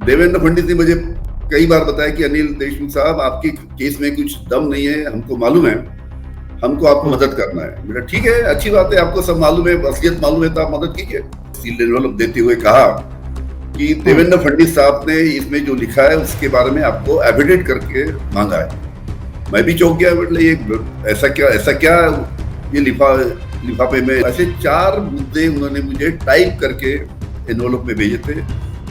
देवेंद्र फडणवीस ने मुझे कई बार बताया कि अनिल देशमुख साहब, आपके केस में कुछ दम नहीं है, हमको मालूम है, हमको आपको मदद करना है। मेरा ठीक है, अच्छी बात है, आपको सब मालूम है, असलियत मालूम है, तो आप मदद कीजिए। सील एनवलप देते हुए कहा कि देवेंद्र फडणवीस साहब ने इसमें जो लिखा है उसके बारे में आपको एफिडेविट करके मांगा है। मैं भी चौंक गया, मतलब ये ऐसा क्या ये लिफाफे में ऐसे 4 मुद्दे उन्होंने मुझे टाइप करके एनवलप में भेजे थे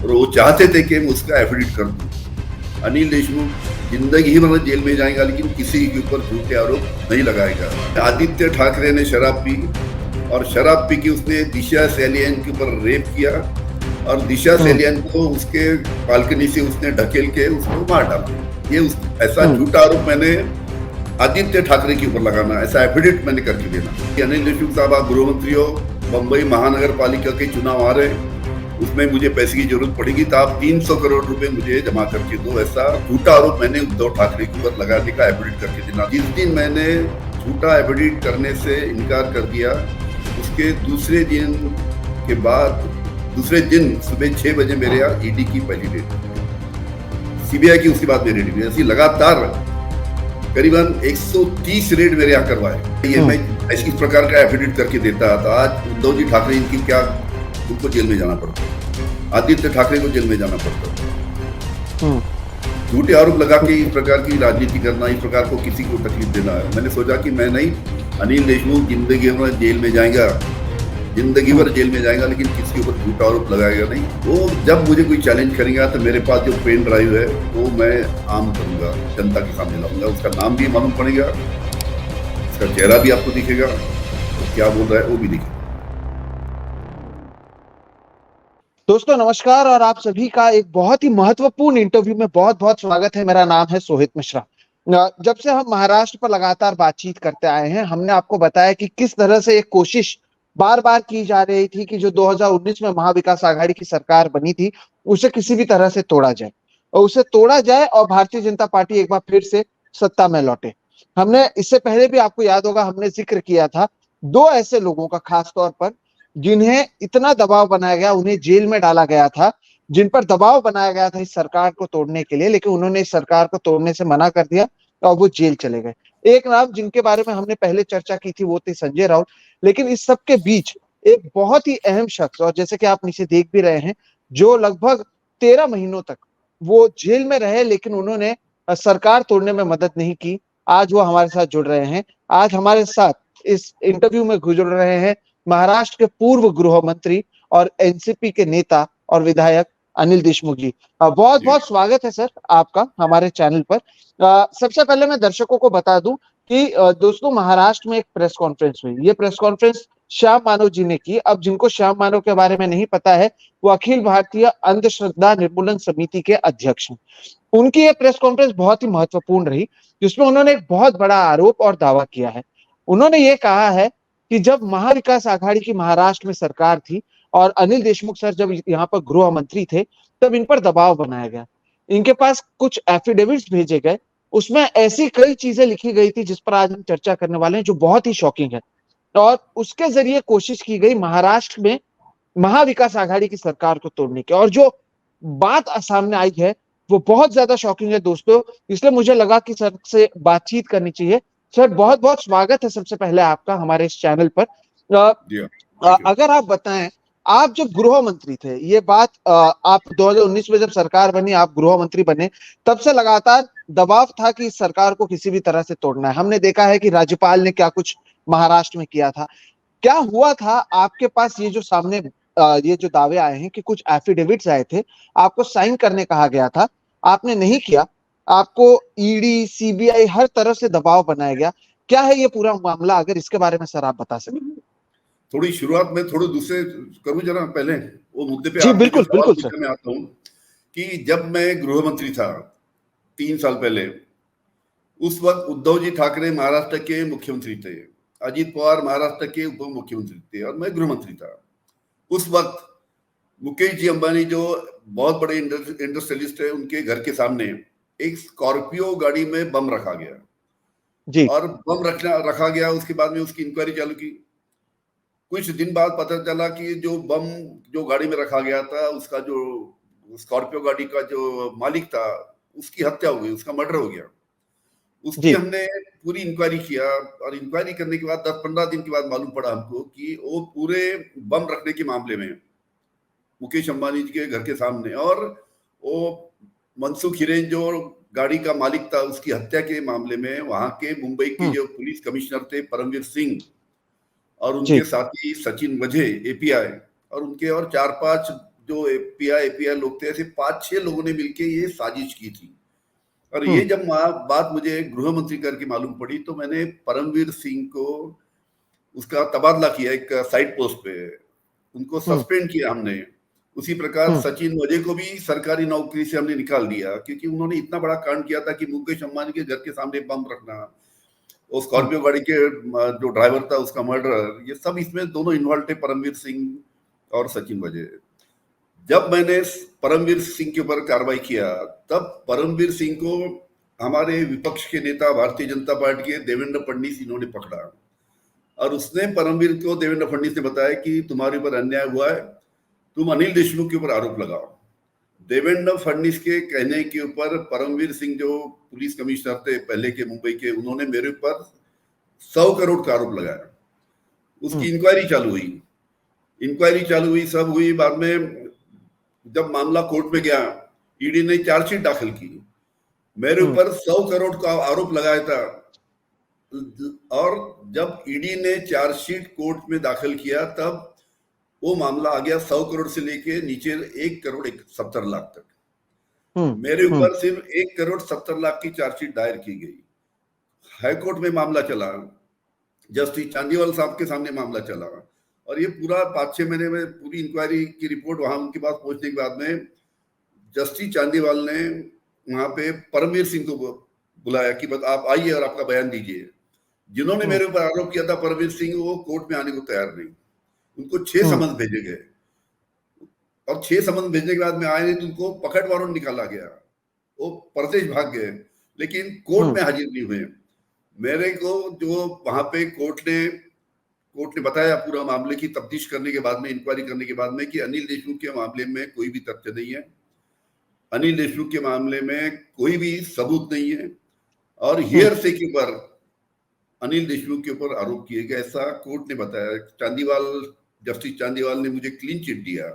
और वो चाहते थे कि मैं उसका एफिडेविट कर दूं। अनिल देशमुख जिंदगी भर जेल में जाएगा, लेकिन किसी के ऊपर झूठे आरोप नहीं लगाएगा। आदित्य ठाकरे ने शराब पी और शराब पी के उसने दिशा सैलियन के ऊपर रेप किया और दिशा सैलियन को उसके बालकनी से उसने ढकेल के उसको मार डाला। ये ऐसा झूठा आरोप मैंने आदित्य ठाकरे के ऊपर लगाना, ऐसा एफिडेविट मैंने करके देना कि अनिल देशमुख साहब, आप गृह मंत्री हो, बम्बई महानगर पालिका के चुनाव आ रहे हैं, उसमें मुझे पैसे की जरूरत पड़ेगी, तो आप 300 करोड़ रुपए मुझे जमा करके दो। ऐसा झूठा आरोप मैंने उद्धव ठाकरे के ऊपर लगाने का एफिडेविट करके देना। जिस दिन मैंने झूठा एफिडेविट करने से इनकार कर दिया, उसके दूसरे दिन सुबह 6 बजे मेरे यहाँ ईडी की पहली रेड, सीबीआई की उसके बाद मेरी रेड, ऐसी लगातार करीबन 130 रेड मेरे यहाँ करवाए। ये मैं इस प्रकार का एफिडेविट करके देता था। आज उद्धव जी ठाकरे, इनकी क्या, उनको जेल में जाना पड़ता, आदित्य ठाकरे को जेल में जाना पड़ता। झूठे आरोप लगा के इस प्रकार की राजनीति करना, इस प्रकार को किसी को तकलीफ देना है। मैंने सोचा कि मैं नहीं, अनिल देशमुख जिंदगी भर जेल में जाएगा, जिंदगी भर जेल में जाएगा, लेकिन किसी के ऊपर झूठा आरोप लगाएगा नहीं। वो जब मुझे कोई चैलेंज करेगा तो मेरे पास जो पेन ड्राइव है वो मैं आम करूंगा, जनता के सामने लाऊंगा, उसका नाम भी मालूम पड़ेगा, उसका चेहरा भी आपको दिखेगा, तो क्या बोल रहा है वो भी दिखेगा। दोस्तों नमस्कार, और आप सभी का एक बहुत ही महत्वपूर्ण इंटरव्यू में बहुत बहुत स्वागत है। मेरा नाम है सोहित मिश्रा। जब से हम महाराष्ट्र पर लगातार बातचीत करते आए हैं, हमने आपको बताया कि किस तरह से एक कोशिश बार बार की जा रही थी कि जो 2019 में महाविकास आघाड़ी की सरकार बनी थी, उसे किसी भी तरह से तोड़ा जाए और भारतीय जनता पार्टी एक बार फिर से सत्ता में लौटे। हमने इससे पहले भी, आपको याद होगा, हमने जिक्र किया था 2 ऐसे लोगों का, खास तौर पर जिन्हें इतना दबाव बनाया गया, उन्हें जेल में डाला गया था, जिन पर दबाव बनाया गया था इस सरकार को तोड़ने के लिए, लेकिन उन्होंने इस सरकार को तोड़ने से मना कर दिया और वो जेल चले गए। एक नाम जिनके बारे में हमने पहले चर्चा की थी वो थे संजय राउत। लेकिन इस सब के बीच एक बहुत ही अहम शख्स, और जैसे कि आप नीचे देख भी रहे हैं, जो लगभग 13 महीनों तक वो जेल में रहे, लेकिन उन्होंने सरकार तोड़ने में मदद नहीं की। आज वो हमारे साथ जुड़ रहे हैं। आज हमारे साथ इस इंटरव्यू में जुड़ रहे हैं महाराष्ट्र के पूर्व गृह मंत्री और एनसीपी के नेता और विधायक अनिल देशमुख जी। बहुत बहुत स्वागत है सर आपका हमारे चैनल पर। सबसे पहले मैं दर्शकों को बता दूं कि दोस्तों, महाराष्ट्र में एक प्रेस कॉन्फ्रेंस हुई। ये प्रेस कॉन्फ्रेंस श्याम मानव जी ने की। अब जिनको श्याम मानव के बारे में नहीं पता है, वो अखिल भारतीय अंधश्रद्धा निर्मूलन समिति के अध्यक्ष हैं। उनकी ये प्रेस कॉन्फ्रेंस बहुत ही महत्वपूर्ण रही, जिसमें उन्होंने एक बहुत बड़ा आरोप और दावा किया है। उन्होंने ये कहा है कि जब महाविकास आघाड़ी की महाराष्ट्र में सरकार थी और अनिल देशमुख सर जब यहाँ पर गृह मंत्री थे, तब इन पर दबाव बनाया गया। इनके पास कुछ एफिडेविट्स भेजे गए, उसमें ऐसी कई चीजें लिखी गई थी जिस पर आज हम चर्चा करने वाले हैं, जो बहुत ही शॉकिंग है। और उसके जरिए कोशिश की गई महाराष्ट्र में महाविकास आघाड़ी की सरकार को तोड़ने की। और जो बात सामने आई है वो बहुत ज्यादा शॉकिंग है दोस्तों, इसलिए मुझे लगा कि सर से बातचीत करनी चाहिए। सर बहुत बहुत स्वागत है सबसे पहले आपका हमारे इस चैनल पर। अगर आप बताएं, आप जब गृह मंत्री थे, ये बात आप 2019 में जब सरकार बनी, आप गृह मंत्री बने, तब से लगातार दबाव था कि इस सरकार को किसी भी तरह से तोड़ना है। हमने देखा है कि राज्यपाल ने क्या कुछ महाराष्ट्र में किया था। क्या हुआ था आपके पास? ये जो सामने ये जो दावे आए हैं कि कुछ एफिडेविट्स आए थे, आपको साइन करने कहा गया था, आपने नहीं किया, आपको ईडी सीबीआई हर तरफ से दबाव बनाया गया। क्या है ये पूरा मामला? अगर इसके बारे में सर आप बता सकें। थोड़ी शुरुआत में थोड़े दूसरे करूं जरा, पहले वो मुद्दे पे जी आपने बिल्कुल बिल्कुल सर। मैं आता हूं कि जब मैं गृह मंत्री था 3 साल पहले, उस वक्त उद्धव जी ठाकरे महाराष्ट्र के मुख्यमंत्री थे, अजीत पवार महाराष्ट्र के उप मुख्यमंत्री थे और मैं गृह मंत्री था। उस वक्त मुकेश जी अंबानी, जो बहुत बड़े इंडस्ट्रियलिस्ट है, उनके घर के सामने एक स्कॉर्पियो गाड़ी में बम रखा गया जी। और बम रखा गया। उसके बाद में उसकी इंक्वायरी चालू की। कुछ दिन बाद पता चला कि जो बम जो गाड़ी में रखा गया था, उसका जो स्कॉर्पियो गाड़ी का जो मालिक था उसकी हत्या हो गई, उसका मर्डर हो गया। उसकी जी। हमने पूरी इंक्वायरी किया और इंक्वायरी करने के बाद 10-15 दिन के बाद मालूम पड़ा हमको कि वो पूरे बम रखने के मामले में मुकेश अंबानी जी के घर के सामने, और वो मनसुख हिरेन जो गाड़ी का मालिक था उसकी हत्या के मामले में वहां के मुंबई के जो पुलिस कमिश्नर थे परमवीर सिंह और जी। उनके साथी सचिन वझे एपीआई, और उनके और 4-5 जो एपीआई लोग थे, ऐसे 5-6 लोगों ने मिलकर ये साजिश की थी। और ये जब बात मुझे गृह मंत्री करके मालूम पड़ी तो मैंने परमवीर सिंह को उसका तबादला किया एक साइड पोस्ट पे, उनको सस्पेंड किया हमने। उसी प्रकार सचिन वजे को भी सरकारी नौकरी से हमने निकाल दिया क्योंकि उन्होंने इतना बड़ा कांड किया था कि मुकेश अंबानी के घर के सामने बम रखना, वो स्कॉर्पियो गाड़ी के जो ड्राइवर था उसका मर्डर, ये सब इसमें दोनों इन्वॉल्व थे, परमवीर सिंह और सचिन वजे। जब मैंने परमवीर सिंह के ऊपर कार्रवाई किया तब परमवीर सिंह को हमारे विपक्ष के नेता भारतीय जनता पार्टी के देवेंद्र फडणवीस इन्होंने पकड़ा और उसने परमवीर को देवेंद्र फडणवीस ने बताया कि तुम्हारे ऊपर अन्याय हुआ है, तुम अनिल देशमुख के ऊपर आरोप लगाओ। देवेंद्र फडणवीस के कहने के ऊपर परमवीर सिंह जो पुलिस कमिश्नर थे पहले के मुंबई के, उन्होंने मेरे ऊपर 100 करोड़ का आरोप लगाया। उसकी इंक्वायरी चालू हुई, सब हुई। बाद में जब मामला कोर्ट में गया, ईडी ने चार्जशीट दाखिल की, मेरे ऊपर 100 करोड़ का आरोप लगाया था। और जब ईडी ने चार्जशीट कोर्ट में दाखिल किया तब वो मामला आ गया 100 करोड़ से लेके नीचे 1 करोड़ 70 लाख तक। मेरे ऊपर सिर्फ 1 करोड़ 70 लाख की चार्जशीट दायर की गई। हाईकोर्ट में मामला चला, जस्टिस चांदीवाल साहब के सामने मामला चला, और ये पूरा 5-6 महीने में पूरी इंक्वायरी की रिपोर्ट वहां उनके पास पहुंचने के बाद में जस्टिस चांदीवाल ने वहां पे परमवीर सिंह को बुलाया कि बस आप आइए और आपका बयान दीजिए। जिन्होंने मेरे ऊपर आरोप किया था परमवीर सिंह, वो कोर्ट में आने को तैयार नहीं। उनको 6 समन भेजे गए और 6 समन भेजने के बाद में आए नहीं तो उनको पकड़ वारंट निकाला गया, वो परदेश भाग गए, लेकिन कोर्ट में हाजिर नहीं हुए। मेरे को जो वहां पे कोर्ट ने बताया पूरा मामले की तफ्तीश करने के बाद में, इंक्वायरी करने के बाद में, कि अनिल देशमुख के मामले में कोई भी तथ्य नहीं है, अनिल देशमुख के मामले में कोई भी सबूत नहीं है, और हियर से के ऊपर अनिल देशमुख के ऊपर आरोप किए गए, ऐसा कोर्ट ने बताया। जस्टिस चांदीवाल ने मुझे क्लीन चिट दिया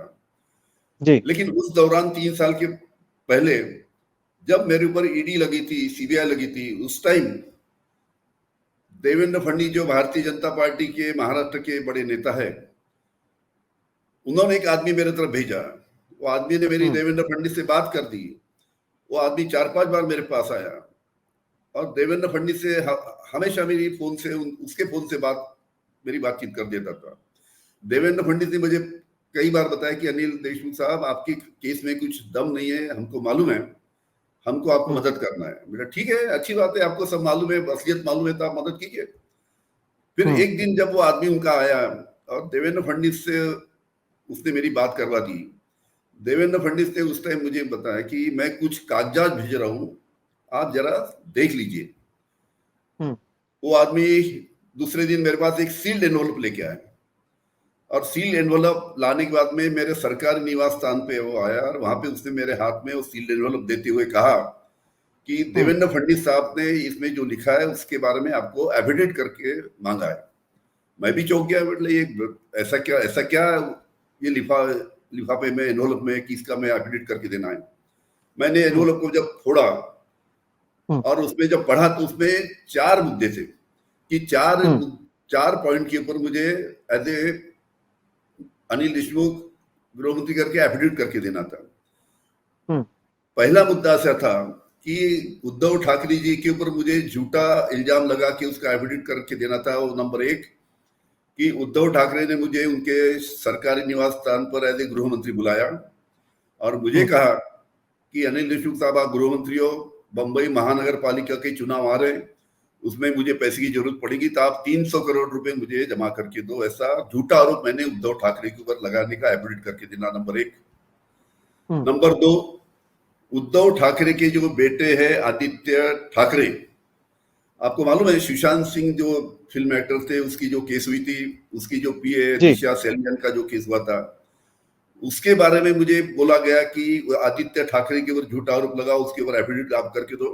जी। लेकिन उस दौरान 3 साल के पहले जब मेरे ऊपर ईडी लगी थी, सीबीआई लगी थी, उस टाइम देवेंद्र फडणवीस जो भारतीय जनता पार्टी के महाराष्ट्र के बड़े नेता है, उन्होंने एक आदमी मेरे तरफ भेजा। वो आदमी ने मेरी देवेंद्र फडणवीस से बात कर दी। वो आदमी 4-5 बार मेरे पास आया और देवेंद्र फडणवीस से हमेशा मेरी फोन से, उसके फोन से मेरी बातचीत कर देता था। देवेंद्र फडणवीस ने मुझे कई बार बताया कि अनिल देशमुख साहब, आपके केस में कुछ दम नहीं है, हमको मालूम है, हमको आपको मदद करना है। मेरा ठीक है, अच्छी बात है, आपको सब मालूम है, असलियत मालूम है तो आप मदद कीजिए। फिर एक दिन जब वो आदमी उनका आया और देवेंद्र फडणवीस से उसने मेरी बात करवा दी। देवेंद्र फडणवीस ने उस टाइम मुझे बताया कि मैं कुछ कागजात भेज रहा हूं, आप जरा देख लीजिए। वो आदमी दूसरे दिन मेरे पास एक सील्ड एनवलप लेके आया और सील्ड एनवलप लाने के बाद में मेरे सरकारी निवास स्थान पे वो आया और वहां पे उसने मेरे हाथ में वो सील्ड एनवलप देते हुए कहा कि देवेंद्र फडणवीस साहब ने इसमें जो लिखा है उसके बारे में आपको एफिडेविट करके मांगा है। मैं भी चौंक गया, मतलब ये ऐसा क्या ये लिफाफे में, एनवलप में, किसका मैं एफिडेविट करके देना है। मैंने एनवलप को जब फोड़ा और उसमें जब पढ़ा तो उसमें 4 मुद्दे थे कि 4 पॉइंट के ऊपर मुझे एज ए अनिल देशमुख गृह मंत्री करके एफिडेविट करके देना था। पहला मुद्दा ऐसा था कि उद्धव ठाकरे जी के ऊपर मुझे झूठा इल्जाम लगा कि उसका एफिडेविट करके देना था। वो नंबर 1 कि उद्धव ठाकरे ने मुझे उनके सरकारी निवास स्थान पर एज ए गृह मंत्री बुलाया और मुझे कहा कि अनिल देशमुख साहब, आप गृह मंत्री हो, बंबई महानगर पालिका के चुनाव आ रहे हैं, उसमें मुझे पैसे की जरूरत पड़ेगी तो आप 300 करोड़ रुपए मुझे जमा करके दो। ऐसा झूठा आरोप मैंने उद्धव ठाकरे के ऊपर लगाने का एफिडेविट करके देना, नंबर 1। नंबर 2, उद्धव ठाकरे के जो बेटे हैं आदित्य ठाकरे, आपको मालूम है सुशांत सिंह जो फिल्म एक्टर थे, उसकी जो केस हुई थी, उसकी जो पीए दिशा सेलियन का जो केस हुआ था, उसके बारे में मुझे बोला गया कि आदित्य ठाकरे के ऊपर झूठा आरोप लगा, उसके ऊपर एफिडेविट आप करके दो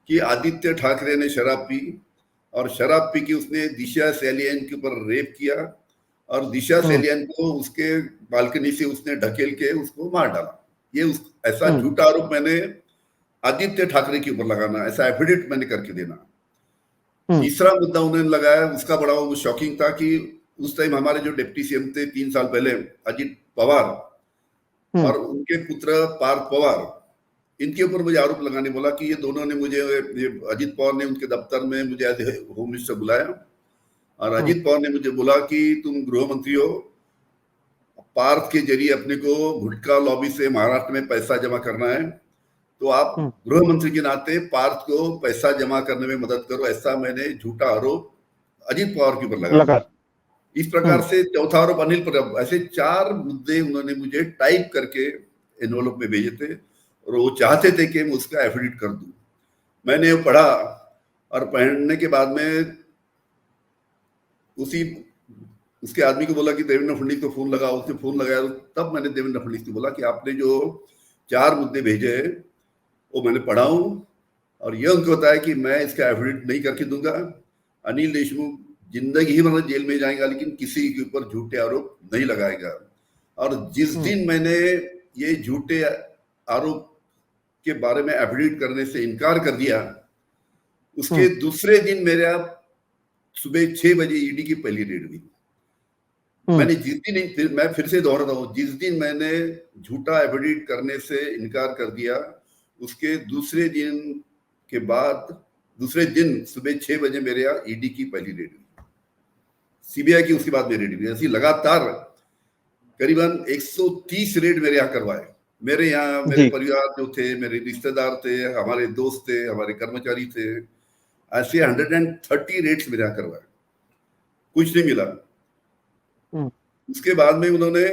कि आदित्य ठाकरे ने शराब पी और शराब पी के उसने दिशा सैलियन के ऊपर रेप किया और दिशा सैलियन को उसके बालकनी से उसने ढकेल के उसको मार डाला। ये ऐसा झूठा आरोप मैंने आदित्य ठाकरे के ऊपर लगाना, ऐसा एफिडेविट मैंने करके देना। तीसरा मुद्दा उन्होंने लगाया, उसका बड़ा वो शॉकिंग था कि उस टाइम हमारे जो डिप्टी सीएम थे 3 साल पहले, अजित पवार और उनके पुत्र पार्थ पवार, इनके ऊपर मुझे आरोप लगाने बोला कि ये दोनों ने मुझे, अजित पवार ने उनके दफ्तर में मुझे एज होम मिनिस्टर बुलाया और अजित पवार ने मुझे बोला कि तुम गृह मंत्री हो, पार्थ के जरिए अपने को गुटखा लॉबी से महाराष्ट्र में पैसा जमा करना है, तो आप गृह मंत्री के नाते पार्थ को पैसा जमा करने में मदद करो। ऐसा मैंने झूठा आरोप अजित पवार के ऊपर लगाया। इस प्रकार से चौथा आरोप अनिल पर, ऐसे 4 मुद्दे उन्होंने मुझे टाइप करके एनवलप में भेजे थे और वो चाहते थे कि मैं उसका एफिडेविट कर दूं। मैंने वो पढ़ा और पढ़ने के बाद में उसके आदमी को बोला कि देवेंद्र फडणवीस को फोन लगा, उसने फोन लगाया, तब मैंने देवेंद्र फडणवीस को बोला कि आपने जो 4 मुद्दे भेजे हैं वो मैंने पढ़ा हूं और यह उनको बताया कि मैं इसका एफिडेविट नहीं करके दूंगा। अनिल देशमुख जिंदगी ही मतलब जेल में जाएगा लेकिन किसी के ऊपर झूठे आरोप नहीं लगाएगा। और जिस दिन मैंने ये झूठे आरोप के बारे में एफिडेविट करने से इनकार कर दिया, उसके दूसरे दिन मेरा सुबह 6 बजे ईडी की पहली रेड हुई। मैंने जिस दिन, मैं फिर से दोहराता हूं, जिस दिन मैंने झूठा एफिडेविट करने से इनकार कर दिया, उसके दूसरे दिन सुबह 6 बजे मेरे यहाँ ईडी की पहली रेड हुई, सीबीआई की उसके बाद मेरी रेड हुई। ऐसी लगातार करीबन 130 रेड मेरे यहाँ करवाए। मेरे यहाँ मेरे परिवार जो थे, मेरे रिश्तेदार थे, हमारे दोस्त थे, हमारे कर्मचारी थे, ऐसे 130 रेड्स मेरे यहाँ करवाए, कुछ नहीं मिला। उसके बाद में उन्होंने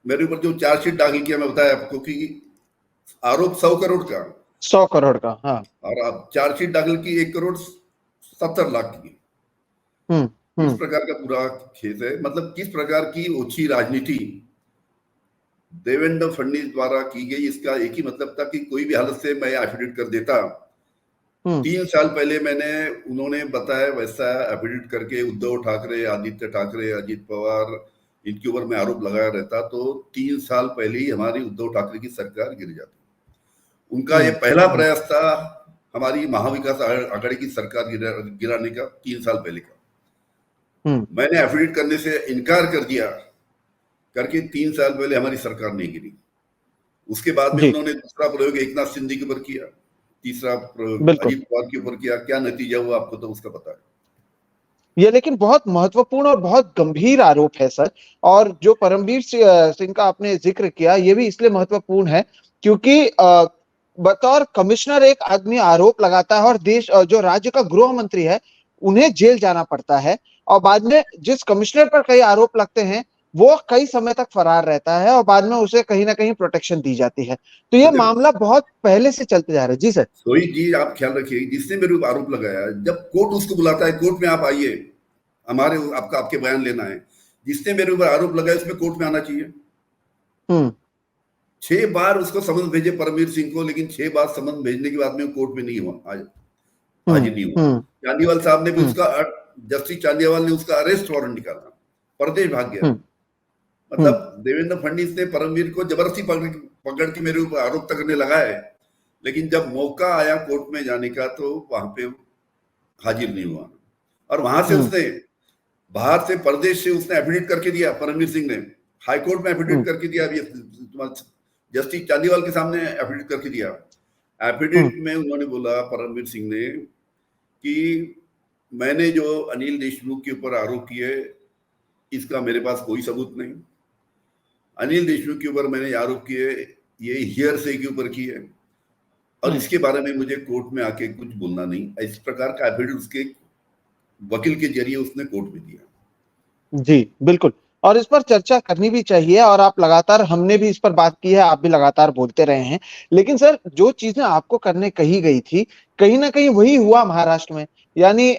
मेरे ऊपर जो चार्जशीट दाखिल किया, मैं बताया आपको कि आरोप 100 करोड़ का, हाँ, और आप चार्जशीट दाखिल की 1,70,00,000 की। इस प्रकार का पूरा केस है। मतलब किस प्रकार की ओछी राजनीति देवेंद्र फडणवीस द्वारा की गई, इसका एक ही मतलब था कि कोई भी हालत से मैं एफिडेविट कर देता। 3 साल पहले उन्होंने बताया वैसा एफिडेविट करके उद्धव ठाकरे, आदित्य ठाकरे, अजित पवार, इनके ऊपर मैं आरोप लगाया रहता तो 3 साल पहले ही हमारी उद्धव ठाकरे की सरकार गिर जाती। उनका ये पहला प्रयास था हमारी महाविकास आघाड़ी की सरकार गिराने का, 3 साल पहले का। मैंने एफिडेविट करने से इनकार कर दिया करके 3 साल पहले हमारी सरकार नहीं गिरी। उसके बाद में उन्होंने दूसरा प्रयोग एकनाथ शिंदे के ऊपर किया, तीसरा प्रयोग अजित पवार के ऊपर किया। क्या नतीजा हुआ आपको तो उसका पता है। ये लेकिन बहुत महत्वपूर्ण और बहुत गंभीर आरोप है सर, और जो परमवीर सिंह का आपने जिक्र किया ये भी इसलिए महत्वपूर्ण है क्योंकि बतौर कमिश्नर एक आदमी आरोप लगाता है और देश जो राज्य का गृह मंत्री है उन्हें जेल जाना पड़ता है, और बाद में जिस कमिश्नर पर कई आरोप लगते हैं वो कई समय तक फरार रहता है और बाद में उसे कहीं ना कहीं प्रोटेक्शन दी जाती है। तो ये मामला बहुत पहले से चलते जा रहा है। जी सर। सोई जी, आप ख्याल रखिए, जिसने मेरे ऊपर आरोप लगाया, जब कोर्ट उसको बुलाता है, कोर्ट में आप आइए, आपके बयान लेना है, जिसने मेरे ऊपर आरोप लगाया उसमें कोर्ट में आना चाहिए। 6 बार उसको समन भेजे परमवीर सिंह को, लेकिन 6 बार समन भेजने के बाद में कोर्ट में नहीं हुआ, आज नहीं हुआ। चांदीवाल साहब ने भी जस्टिस चांदीवाल ने उसका अरेस्ट वारंट निकाला, परदेश भाग गया। मतलब देवेंद्र फडणवीस ने परमवीर को जबरदस्ती पकड़ के मेरे ऊपर आरोप करने लगा है, लेकिन जब मौका आया कोर्ट में जाने का तो वहां पे हाजिर नहीं हुआ। और वहां से उसने बाहर से, प्रदेश से उसने एफिडेविट करके दिया, परमवीर सिंह ने हाईकोर्ट में एफिडेविट करके दिया, जस्टिस चांदीवाल के सामने एफिडेविट करके दिया। एफिडेविट में उन्होंने बोला, परमवीर सिंह ने, कि मैंने जो अनिल देशमुख के ऊपर आरोप किए इसका मेरे पास कोई सबूत नहीं। अनिल देशमुख के ऊपर मैंने आरोप किए ये हियर से के ऊपर किए और इसके बारे में मुझे कोर्ट में आके कुछ बोलना नहीं। इस प्रकार का एफिडेविट उसके वकील के जरिए उसने कोर्ट में दिया। जी बिल्कुल, और इस पर चर्चा करनी भी चाहिए, और आप लगातार, हमने भी इस पर बात की है, आप भी लगातार बोलते रहे हैं। लेकिन सर, जो चीजें आपको करने कही गई थी कहीं ना कहीं वही हुआ महाराष्ट्र में। यानी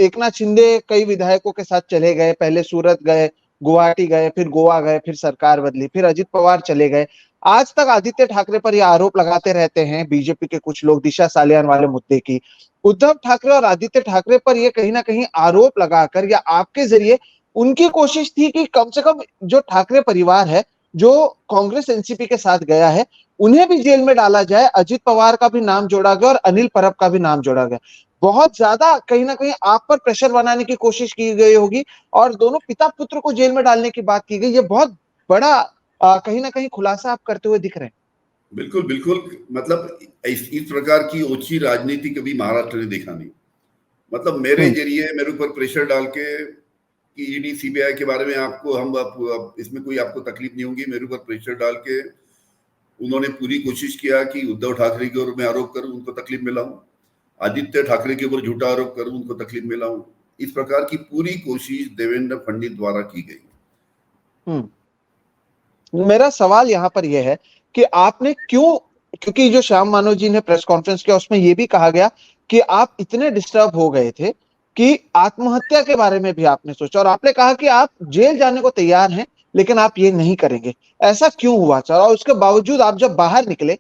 एकनाथ शिंदे कई विधायकों के साथ चले गए, पहले सूरत गए, गुवाहाटी गए, फिर गोवा गए, फिर सरकार बदली, फिर अजित पवार चले गए। आज तक आदित्य ठाकरे पर यह आरोप लगाते रहते हैं बीजेपी के कुछ लोग, दिशा सालियान वाले मुद्दे की। उद्धव ठाकरे और आदित्य ठाकरे पर यह कहीं ना कहीं आरोप लगाकर या आपके जरिए उनकी कोशिश थी कि कम से कम जो ठाकरे परिवार है, जो कांग्रेस एनसीपी के साथ गया है, उन्हें भी जेल में डाला जाए। अजित पवार का भी नाम जोड़ा गया और अनिल परब का भी नाम जोड़ा गया। बहुत ज्यादा कहीं ना कहीं आप पर प्रेशर बनाने की कोशिश की गई होगी और दोनों पिता पुत्र को जेल में डालने की बात की गई। ये बहुत बड़ा कहीं ना कहीं खुलासा आप करते हुए दिख रहे हैं। बिल्कुल बिल्कुल, मतलब इस प्रकार की ओछी राजनीति कभी महाराष्ट्र ने देखा नहीं। मतलब मेरे जरिए मेरे ऊपर प्रेशर डाल के कि ईडी सीबीआई के बारे में आपको हम इसमें कोई आपको तकलीफ नहीं होगी, मेरे ऊपर प्रेशर डाल के उन्होंने पूरी कोशिश किया कि उद्धव ठाकरे के ऊपर मैं आरोप करूं, उनको तकलीफ में लाऊं, आदित्य ठाकरे के ऊपर झूठा आरोप करूं, उनको तकलीफ में लाऊं। इस प्रकार की पूरी कोशिश देवेंद्र फडणवीस द्वारा की गई। मेरा सवाल यहाँ पर यह है कि आपने क्यों, क्योंकि जो श्याम मानव जी ने प्रेस कॉन्फ्रेंस किया उसमें यह भी कहा गया कि आप इतने डिस्टर्ब हो गए थे कि आत्महत्या के बारे में भी आपने सोचा और आपने कहा कि आप जेल जाने को तैयार हैं लेकिन आप ये नहीं करेंगे। ऐसा क्यों हुआ सर? और उसके बावजूद आप जब बाहर निकले,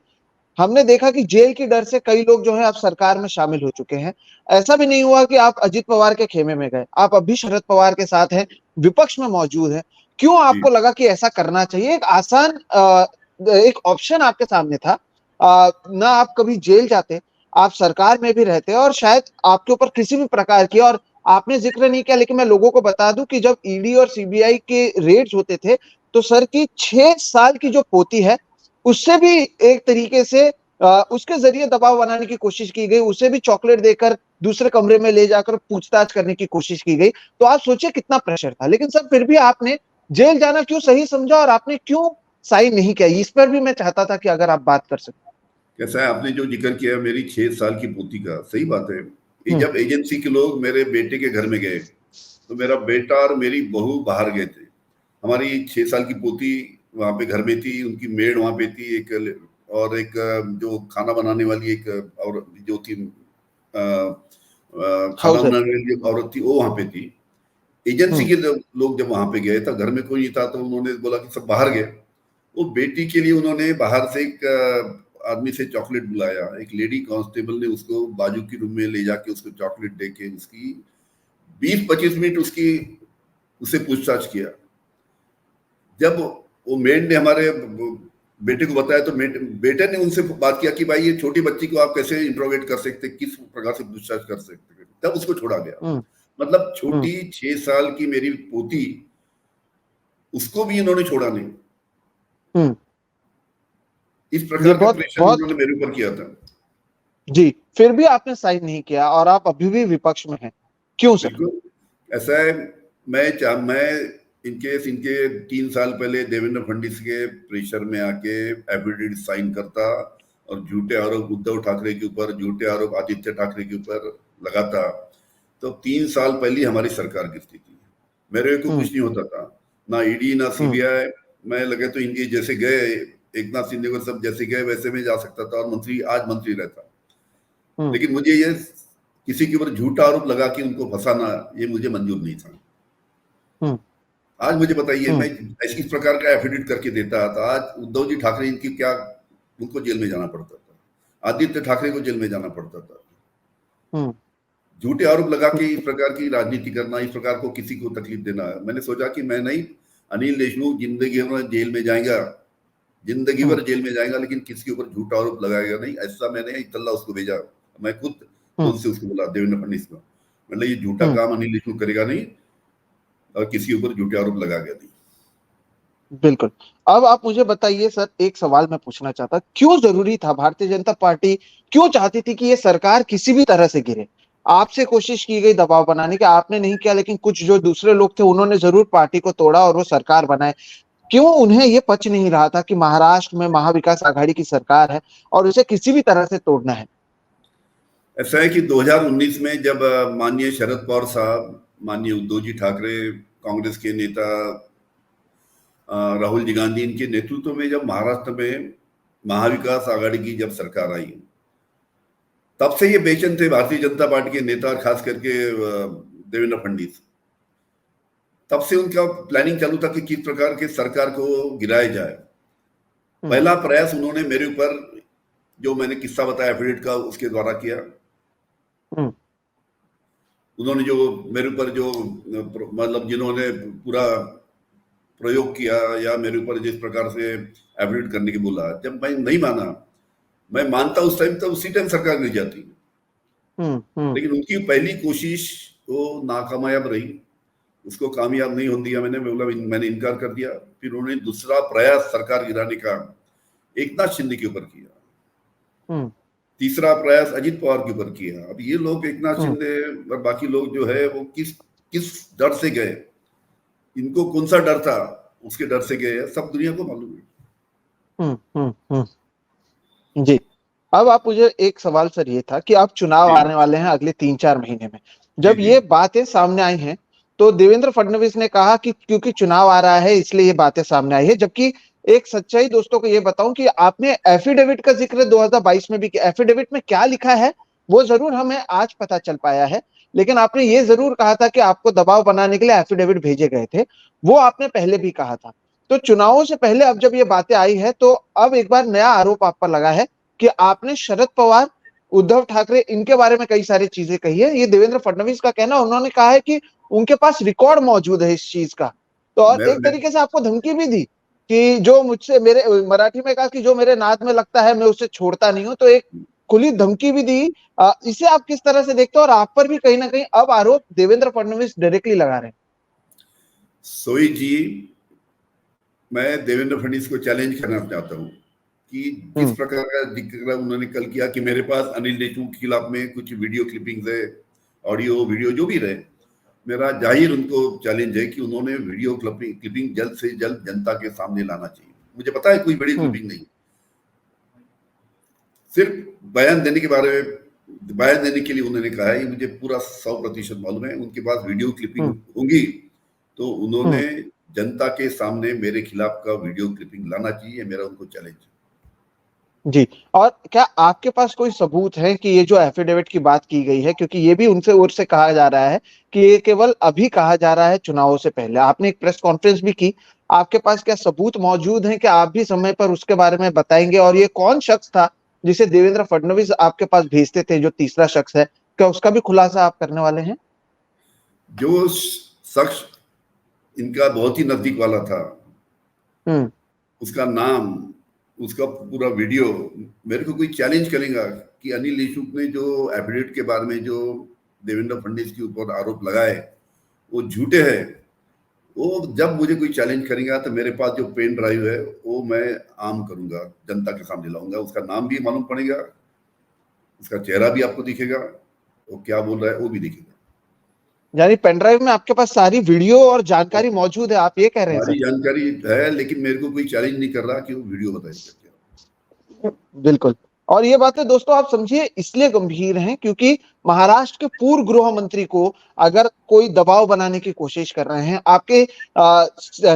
हमने देखा कि जेल की डर से कई लोग जो है अब सरकार में शामिल हो चुके हैं। ऐसा भी नहीं हुआ कि आप अजित पवार के खेमे में गए, आप अभी शरद पवार के साथ हैं, विपक्ष में मौजूद है। क्यों आपको लगा कि ऐसा करना चाहिए? एक आसान एक ऑप्शन आपके सामने था। ना आप कभी जेल जाते, आप सरकार में भी रहते और शायद आपके ऊपर किसी भी प्रकार की, और आपने जिक्र नहीं किया लेकिन मैं लोगों को बता दूं कि जब ईडी और सीबीआई के रेड्स होते थे तो सर की 6 साल की जो पोती है उससे भी एक तरीके से उसके जरिए दबाव बनाने की कोशिश की गई, उसे भी चॉकलेट देकर दूसरे कमरे में ले जाकर पूछताछ करने की कोशिश की गई। तो आप सोचिए कितना प्रेशर था, लेकिन सर फिर भी आपने जेल जाना क्यों सही समझा और आपने क्यों साइन नहीं किया? इस पर भी मैं चाहता था कि अगर आप बात कर सकते। कैसा है, आपने जो जिक्र किया मेरी 6 साल की पोती का, सही बात है। जब एजेंसी के लोग मेरे बेटे के घर में गए तो मेरा बेटा और मेरी बहू बाहर गए थे। हमारी 6 साल की पोती वहां पे घर में थी, उनकी मेड वहां पे थी, और एक जो खाना बनाने वाली एक और जो थी खाना बनाने वाली औरत थी, वो वहां पे थी। एजेंसी के लोग जब वहां पे गए तो घर में कोई नहीं था, तो उन्होंने बोला कि सब बाहर गए। वो बेटी के लिए उन्होंने बाहर से एक आदमी से चॉकलेट बुलाया, एक लेडी कांस्टेबल ने उसको बाजू की रूम में ले जाके उसको चॉकलेट दे के उसकी 20-25 मिनट उससे पूछताछ किया। जब वो मेड ने हमारे बेटे को बताया तो बेटे ने उनसे बात किया कि भाई ये छोटी बच्ची को आप कैसे इंट्रोगेट कर सकते, किस प्रकार से पूछताछ कर सकते, तब उसको छोड़ा गया। मतलब छोटी 6 साल की मेरी पोती, उसको भी इन्होंने छोड़ा नहीं। इस प्रकार का प्रेशर उन्होंने मेरे ऊपर किया था। जी, फिर भी आपने साइन नहीं किया और आप अभी भी विपक्ष में हैं, क्यों सर? बिल्कुल ऐसा है, मैं इनके 3 साल पहले देवेंद्र फडणवीस के प्रेशर में आके एफिडेविट साइन करता और झूठे आरोप उद्धव ठाकरे के ऊपर, झूठे आरोप आदित्य ठाकरे के ऊपर लगाता, तो 3 साल पहले हमारी सरकार गिरती थी। मेरे को कुछ नहीं होता था, ना ईडी ना सीबीआई। मैं लगे तो इनके जैसे गए, एकनाथ शिंदे को सब जैसे गए वैसे में जा सकता था और आज मंत्री रहता। लेकिन मुझे ये किसी के ऊपर झूठा आरोप लगा के उनको फंसाना, ये मुझे मंजूर नहीं था। आज मुझे बताइए, मैं इस प्रकार का एफिडेविट करके देता था, आज उद्धव जी ठाकरे इनकी क्या, उनको जेल में जाना पड़ता था, आदित्य ठाकरे को जेल में जाना पड़ता था। झूठे आरोप लगा के इस प्रकार की राजनीति करना, इस प्रकार को किसी को तकलीफ देना। मैंने सोचा कि मैं नहीं, अनिल देशमुख जिंदगी भर जेल में जाएगा, जिंदगी भर जेल में जाएगा, लेकिन किसी के ऊपर झूठा आरोप लगाएगा नहीं। ऐसा मैंने इतला उसको भेजा, मैं खुद उनसे उसको बोला देवेंद्र फडणवीस को, मतलब ये झूठा काम अनिल देशमुख करेगा नहीं और किसी ऊपर झूठे आरोप लगाएगा नहीं। बिल्कुल। अब आप मुझे बताइए सर, एक सवाल मैं पूछना चाहता, क्यों जरूरी था, भारतीय जनता पार्टी क्यों चाहती थी कि ये सरकार किसी भी तरह से गिरे? आपसे कोशिश की गई दबाव बनाने की, आपने नहीं किया, लेकिन कुछ जो दूसरे लोग थे उन्होंने जरूर पार्टी को तोड़ा और वो सरकार बनाए। क्यों उन्हें ये पच नहीं रहा था कि महाराष्ट्र में महाविकास आघाड़ी की सरकार है और उसे किसी भी तरह से तोड़ना है? ऐसा है कि 2019 में जब माननीय शरद पवार साहब, माननीय उद्धव जी ठाकरे, कांग्रेस के नेता राहुल जी गांधी, इनके नेतृत्व में जब महाराष्ट्र में महाविकास आघाड़ी की जब सरकार आई, तब से ये बेचैन थे भारतीय जनता पार्टी के नेता, खास करके देवेंद्र फडणवीस। तब से उनका प्लानिंग चालू था कि किस प्रकार के सरकार को गिराया जाए। पहला प्रयास उन्होंने मेरे ऊपर, जो मैंने किस्सा बताया एफिडेविट का, उसके द्वारा किया। उन्होंने जो मेरे ऊपर जो मतलब जिन्होंने पूरा प्रयोग किया या मेरे ऊपर जिस प्रकार से एफिडेविट करने की बोला, जब मैं नहीं माना, मैं मानता उस टाइम, तो उसी टाइम सरकार गिर जाती। लेकिन उनकी पहली कोशिश वो नाकामयाब रही, उसको कामयाब नहीं होने दिया। मैंने इनकार कर दिया। फिर उन्होंने दूसरा प्रयास सरकार गिराने का एकनाथ शिंदे के ऊपर किया, तीसरा प्रयास अजित पवार के ऊपर किया। अब ये लोग, एकनाथ शिंदे और बाकी लोग जो है, वो किस डर से गए, इनको कौन सा डर था, उसके डर से गए, सब दुनिया को मालूम है। जी, अब आप मुझे एक सवाल सर ये था कि अब चुनाव आने वाले हैं अगले 3-4 महीने में। जब ये बातें सामने आई हैं, तो देवेंद्र फडणवीस ने कहा कि क्योंकि चुनाव आ रहा है इसलिए ये बातें सामने आई है। जबकि एक सच्चाई दोस्तों को ये बताऊं कि आपने एफिडेविट का जिक्र 2022 में भी किया। एफिडेविट में क्या लिखा है वो जरूर हमें आज पता चल पाया है, लेकिन आपने ये जरूर कहा था कि आपको दबाव बनाने के लिए एफिडेविट भेजे गए थे। वो आपने पहले भी कहा था। तो चुनावों से पहले अब जब ये बातें आई है, तो अब एक बार नया आरोप आप पर लगा है कि आपने शरद पवार, उद्धव ठाकरे, इनके बारे में कई सारी चीजें कही है। ये देवेंद्र फडणवीस का कहना, उन्होंने कहा है कि उनके पास रिकॉर्ड मौजूद है इस चीज का। तो और एक तरीके से आपको धमकी भी दी कि जो मुझसे, मेरे मराठी में कहा कि जो मेरे नाद में लगता है मैं उसे छोड़ता नहीं हूं। तो एक खुली धमकी भी दी। इसे आप किस तरह से देखते हो? और आप पर भी कहीं ना कहीं अब आरोप देवेंद्र फडणवीस डायरेक्टली लगा रहे हैं। सोई जी, मैं देवेंद्र फडणवीस को चैलेंज करना चाहता हूँ कि जिस प्रकार का जिक्र उन्होंने कल किया कि मेरे पास अनिल देशमुख के खिलाफ में कुछ वीडियो क्लिपिंग्स है, ऑडियो वीडियो जो भी रहे, मेरा जाहिर उनको चैलेंज है कि उन्होंने वीडियो क्लिपिंग जल्द से जल्द जनता के सामने लाना चाहिए। मुझे पता है कोई बड़ी क्लिपिंग नहीं, सिर्फ बयान देने के लिए उन्होंने कहा है। मुझे पूरा 100% मालूम है उनके पास वीडियो क्लिपिंग होंगी, तो उन्होंने जनता के सामने मेरे खिलाफ का वीडियो क्लिपिंग लाना चाहिए, मेरा उनको चैलेंज। जी, और क्या आपके पास कोई सबूत है कि ये जो एफिडेविट की बात की गई है, क्योंकि ये भी उनसे ओर से कहा जा रहा है कि ये केवल अभी कहा जा रहा है, चुनावों से पहले आपने एक प्रेस कॉन्फ्रेंस भी की। आपके पास क्या सबूत मौजूद हैं कि आप भी समय पर उसके बारे में बताएंगे? और ये कौन शख्स था जिसे देवेंद्र फडणवीस आपके पास भेजते थे, जो तीसरा शख्स है, क्या उसका भी खुलासा आप करने वाले हैं? जो शख्स इनका बहुत ही नजदीक वाला था, उसका नाम, उसका पूरा वीडियो, मेरे को कोई चैलेंज करेगा कि अनिल देशमुख ने जो एफिडेविट के बारे में जो देवेंद्र फडणवीस के ऊपर आरोप लगाए वो झूठे हैं, वो जब मुझे कोई चैलेंज करेगा तो मेरे पास जो पेन ड्राइव है वो मैं आम करूंगा, जनता के सामने लाऊंगा। उसका नाम भी मालूम पड़ेगा, उसका चेहरा भी आपको दिखेगा, वो क्या बोल रहा है वो भी दिखेगा। यानी पेन ड्राइव में आपके पास सारी वीडियो और जानकारी मौजूद है, आप ये कह रहे हैं? सारी जानकारी है, लेकिन मेरे को कोई चैलेंज नहीं कर रहा कि वो वीडियो बताएगा। बिल्कुल। और ये बातें दोस्तों आप समझिए इसलिए गंभीर हैं क्योंकि महाराष्ट्र के पूर्व गृह मंत्री को अगर कोई दबाव बनाने की कोशिश कर रहे हैं, आपके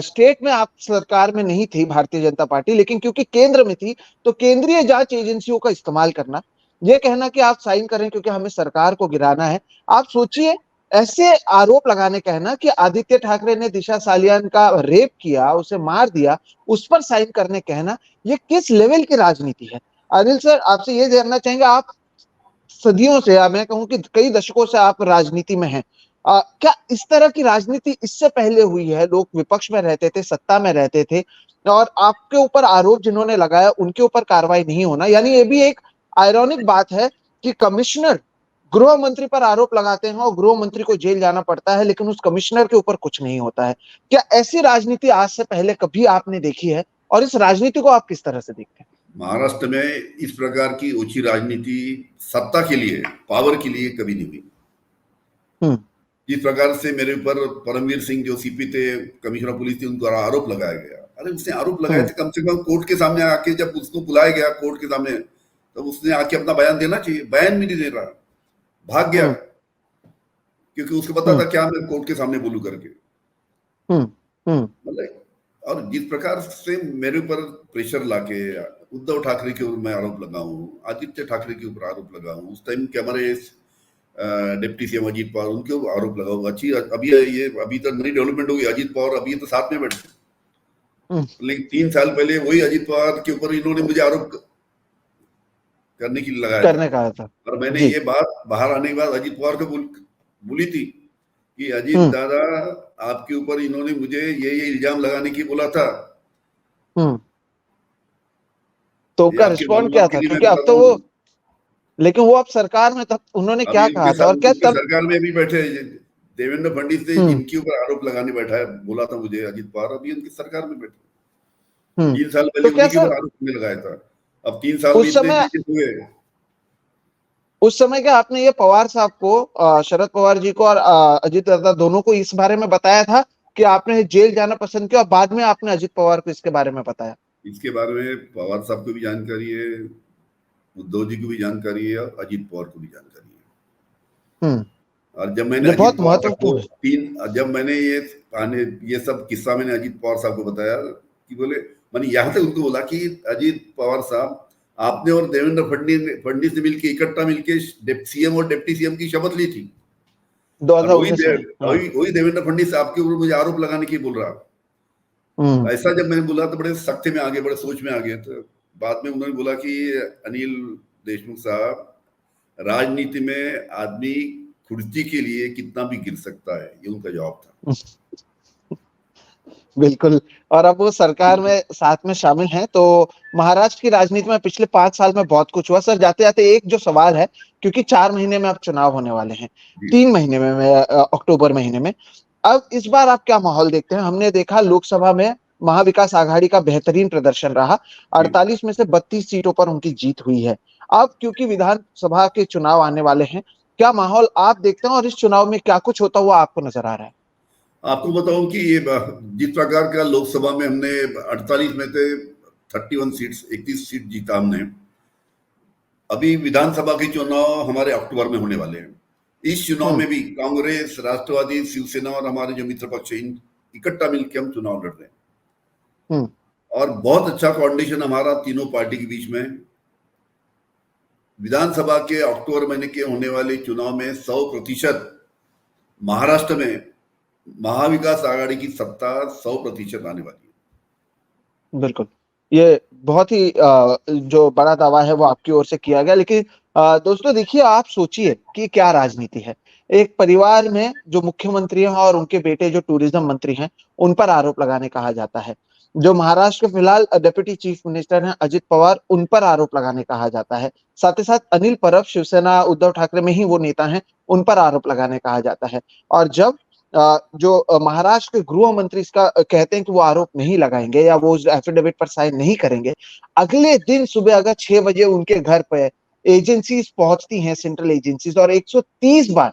स्टेट में आप सरकार में नहीं थी भारतीय जनता पार्टी, लेकिन क्योंकि केंद्र में थी, तो केंद्रीय जांच एजेंसियों का इस्तेमाल करना, ये कहना कि आप साइन करें क्योंकि हमें सरकार को गिराना है। आप सोचिए, ऐसे आरोप लगाने कहना कि आदित्य ठाकरे ने दिशा सालियान का रेप किया, उसे मार दिया, उस पर साइन करने कहना, ये किस लेवल की राजनीति है? अनिल सर, आपसे ये जानना चाहेंगे, आप सदियों से, या मैं कहूं कि कई दशकों से आप राजनीति में हैं, क्या इस तरह की राजनीति इससे पहले हुई है? लोग विपक्ष में रहते थे, सत्ता में रहते थे, और आपके ऊपर आरोप जिन्होंने लगाया उनके ऊपर कार्रवाई नहीं होना, यानी ये भी एक आयरॉनिक बात है कि कमिश्नर गृह मंत्री पर आरोप लगाते हैं और गृह मंत्री को जेल जाना पड़ता है, लेकिन उस कमिश्नर के ऊपर कुछ नहीं होता है। क्या ऐसी राजनीति आज से पहले कभी आपने देखी है, और इस राजनीति को आप किस तरह से देखते हैं? महाराष्ट्र में इस प्रकार की ओछी राजनीति सत्ता के लिए, पावर के लिए कभी नहीं हुई। जिस प्रकार से मेरे ऊपर परमवीर सिंह जो सीपी थे, कमिश्नर पुलिस थे, उन द्वारा आरोप लगाया गया। अरे उसने आरोप लगाया थे, कम से कम कोर्ट के सामने आके, जब उसको बुलाया गया कोर्ट के सामने, तो उसने आके अपना बयान देना चाहिए। बयान भी नहीं दे रहा, भाग गया, क्योंकि उसको पता था क्या मैं कोर्ट के सामने बोलूं करके। मतलब, और जिस प्रकार से मेरे ऊपर प्रेशर लाके उद्धव ठाकरे के ऊपर मैं आरोप लगाऊं, आदित्य ठाकरे के ऊपर आरोप लगाऊं, उस टाइम के हमारे डिप्टी सीएम अजीत पवार, उनके ऊपर आरोप लगा हुआ। अच्छी अभी तो नई डेवलपमेंट होगी, अजीत पवार अभी तो साथ में बैठे, लेकिन 3 साल पहले वही अजीत पवार के ऊपर इन्होंने मुझे आरोप करने के लिए लगाया करने था। कहा था और मैंने जी। ये बात बाहर आने के बाद अजीत पवार को बोली थी कि अजीत दादा, आपके ऊपर इन्होंने मुझे ये इल्जाम लगाने की बोला था। तो ये उनका आपके रिस्पॉन्ड क्या मालूमात के था, लिए मैं क्योंकि अब बताता तो वो, हूँ। लेकिन वो अब सरकार में, तब उन्होंने क्या अभी कहा था और क्या उनके तब। सरकार में भी बैठे देवेंद्र फडणवीस ने हम्म जिनके ऊपर आरोप लगाने बैठा है, बोला था मुझे अजीत पवार, अभी उनकी सरकार में बैठे। हम्म 3 साल पहले तो क्या उन्हीं के सर, ऊपर आरोप ने लगाया था। अब 3 साल में उस इतने समय चेंजेस हुए। उस समय क्या आपने ये पवार साहब को, शरद पवार जी को और अजीत दादा दोनों को इस बारे में बताया था कि आपने जेल जाना पसंद किया, और बाद में आपने अजीत पवार को इसके बारे में बताया? इसके बारे में पवार साहब को भी जानकारी है, उद्धव जी को भी जानकारी है, और अजीत पवार को भी जानकारी है। हम्म और जब मैंने ये अजीत बहुत पवार साहब को महत्वपूर्ण जब मैंने ये सब किस्सा मैंने अजीत पवार साहब को बताया, कि बोले, मैंने यहाँ तक उनको बोला कि अजीत पवार साहब, आपने और देवेंद्र फडणवीस ने मिलकर इकट्ठा मिलकर सीएम और डिप्टी सीएम की शपथ ली थी, है और वही 2019 में। हाँ। वही देवेंद्र फडणवीस आपके ऊपर मुझे आरोप लगाने की बोल रहा। हम्म ऐसा जब मैंने बोला तो बड़े सख्ते में आ गए, बड़े सोच में आ गए। तो बाद में उन्होंने बोला कि अनिल देशमुख साहब, राजनीति में आदमी कुर्सी के लिए कितना भी गिर सकता है, ये उनका जवाब था। बिल्कुल। और अब वो सरकार में साथ में शामिल हैं, तो महाराष्ट्र की राजनीति में पिछले 5 साल में बहुत कुछ हुआ। सर जाते जाते एक जो सवाल है, क्योंकि 4 महीने में अब चुनाव होने वाले हैं, 3 महीने में, अक्टूबर महीने में। अब इस बार आप क्या माहौल देखते हैं? हमने देखा लोकसभा में महाविकास आघाड़ी का बेहतरीन प्रदर्शन रहा, 48 में से 32 सीटों पर उनकी जीत हुई है। अब क्योंकि विधानसभा के चुनाव आने वाले हैं, क्या माहौल आप देखते हैं, और इस चुनाव में क्या कुछ होता हुआ आपको नजर आ रहा है? आपको बताऊं कि ये जिस प्रकार का लोकसभा में हमने 48 में थे 31 सीट्स 31 सीट जीता हमने, अभी विधानसभा के चुनाव हमारे अक्टूबर में होने वाले हैं। इस चुनाव में भी कांग्रेस, राष्ट्रवादी, शिवसेना और हमारे जो मित्र पक्ष हैं, इकट्ठा मिलकर हम चुनाव लड़ रहे हैं। और बहुत अच्छा कॉर्डिनेशन हमारा तीनों पार्टी के बीच में। विधानसभा के अक्टूबर महीने के होने वाले चुनाव में 100% महाराष्ट्र में महाविकास आघाड़ी की सत्ता 100% आने वाली है। बिल्कुल, ये बहुत ही जो बड़ा दावा है वो आपकी ओर से किया गया। लेकिन दोस्तों देखिए, आप सोचिए कि क्या राजनीति है। एक परिवार में जो मुख्यमंत्री हैं और उनके बेटे जो टूरिज्म मंत्री हैं, उन पर आरोप लगाने कहा जाता है। जो महाराष्ट्र के फिलहाल डिप्टी चीफ मिनिस्टर हैं अजित पवार, उन पर आरोप लगाने कहा जाता है। साथ ही साथ अनिल परब, शिवसेना उद्धव ठाकरे में ही वो नेता हैं, उन पर आरोप लगाने कहा जाता है। और जब जो महाराष्ट्र के गृह मंत्री इसका कहते हैं कि वो आरोप नहीं लगाएंगे या वो एफिडेविट पर साइन नहीं करेंगे, अगले दिन सुबह अगर 6 बजे उनके घर पे एजेंसीज पहुंचती हैं, सेंट्रल एजेंसीज, और 130 बार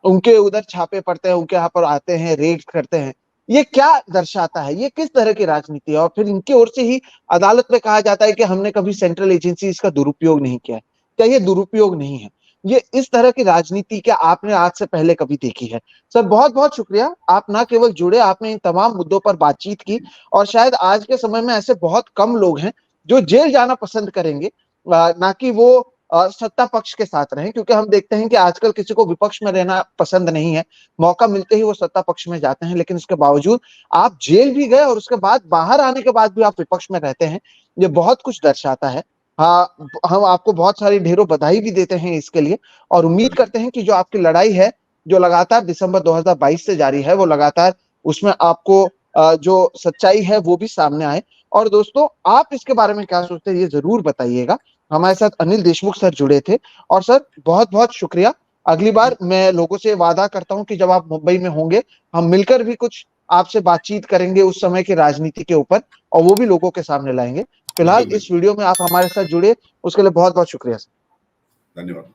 उनके उधर छापे पड़ते हैं, उनके यहाँ पर आते हैं, रेड करते हैं। ये क्या दर्शाता है? ये किस तरह की राजनीति है? और फिर इनकी ओर से ही अदालत में कहा जाता है कि हमने कभी सेंट्रल एजेंसीज का दुरुपयोग नहीं किया है। क्या ये दुरुपयोग नहीं है? ये इस तरह की राजनीति क्या आपने आज से पहले कभी देखी है? सर बहुत बहुत शुक्रिया, आप ना केवल जुड़े, आपने इन तमाम मुद्दों पर बातचीत की। और शायद आज के समय में ऐसे बहुत कम लोग हैं जो जेल जाना पसंद करेंगे, ना कि वो सत्ता पक्ष के साथ रहें, क्योंकि हम देखते हैं कि आजकल किसी को विपक्ष में रहना पसंद नहीं है। मौका मिलते ही वो सत्ता पक्ष में जाते हैं, लेकिन उसके बावजूद आप जेल भी गए और उसके बाद बाहर आने के बाद भी आप विपक्ष में रहते हैं। ये बहुत कुछ दर्शाता है। हाँ, हम आपको बहुत सारी ढेरों बधाई भी देते हैं इसके लिए, और उम्मीद करते हैं कि जो आपकी लड़ाई है, जो लगातार दिसंबर 2022 से जारी है, वो लगातार उसमें आपको जो सच्चाई है वो भी सामने आए। और दोस्तों, आप इसके बारे में क्या सोचते हैं ये जरूर बताइएगा। हमारे साथ अनिल देशमुख सर जुड़े थे। और सर बहुत बहुत शुक्रिया। अगली बार मैं लोगों से वादा करता हूं कि जब आप मुंबई में होंगे, हम मिलकर भी कुछ आपसे बातचीत करेंगे उस समय की राजनीति के ऊपर, और वो भी लोगों के सामने लाएंगे। फिलहाल बिल्कुल इस वीडियो में आप हमारे साथ जुड़े, उसके लिए बहुत बहुत शुक्रिया सर। धन्यवाद।